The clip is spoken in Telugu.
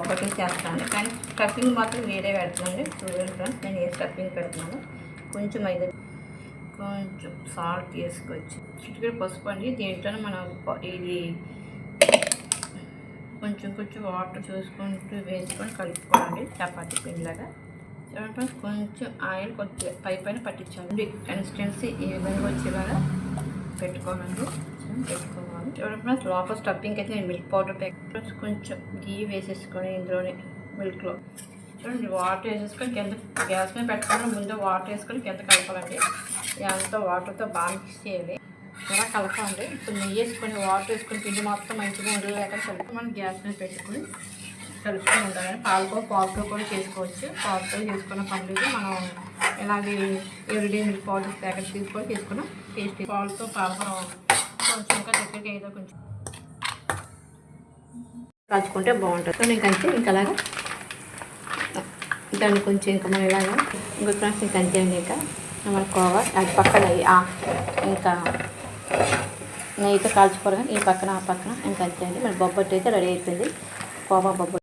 ఒకటి చేస్తాను, కానీ స్టఫింగ్ మాత్రం వేరే పెడుతున్నాను. చూడండి ఫ్రెండ్స్, నేను ఏ స్టఫింగ్ పెడుతున్నాను. కొంచెం మైదా, కొంచెం సాల్ట్ వేసుకోవచ్చు, చిటికెడు పసుపు అండి. దీంట్లోనే మనం ఇది కొంచెం కొంచెం వాటర్ చూసుకుంటూ వేసుకొని కలుపుకోవాలండి, చపాతీ పిండిలాగా. చూడండి కొంచెం ఆయిల్ కొంచెం పైన పట్టించాలి. కన్సిస్టెన్సీ ఈ విధంగా వచ్చేలాగా పెట్టుకోవాలండి, పెట్టుకోవాలి. చూడండి లోపల స్టఫింగ్ అయితే నేను మిల్క్ పౌడర్ ప్యాకెట్ కొంచెం గీ వేసేసుకొని ఇందులోనే మిల్క్లో చూడండి వాటర్ వేసేసుకొని కింద గ్యాస్ మీద పెట్టుకొని ముందు వాటర్ వేసుకొని కింద కలపాలండి. అంతా వాటర్తో బాగా మిక్స్ చేయాలి, ఇలా కలపాలండి. ఇప్పుడు నెయ్యి వేసుకొని వాటర్ వేసుకొని పిండి మొత్తం మంచిగా ఉండలేక కలిపి మనం గ్యాస్ మీద పెట్టుకొని కలుపుకొని ఉండాలని. పాలతో కూడా చేసుకోవచ్చు, పాలతో చేసుకున్న పర్లేదు. మనం ఇలాగే ఎవ్రీడే మిల్క్ పౌడర్ ప్యాకెట్ తీసుకొని తీసుకున్నాం టేస్ట్. పాలతో పాలకూర కొంచెం ఇంకా దగ్గరికి ఏదో కొంచెం కాచుకుంటే బాగుంటుంది. సో నేను అంతే ఇంకా అలాగా దాన్ని కొంచెం ఇంకా మనం ఇలాగా ఇంకొక ఇంకా అంతే అండి. ఇంకా మన కోవా అది పక్కన ఇంకా నెయ్యితో కాల్చుకోవాలి, ఈ పక్కన ఆ పక్కన ఇంకా అంతే అండి. మన బొబ్బట్టు అయితే రెడీ అయిపోయింది, కోవా బొబ్బట్టు.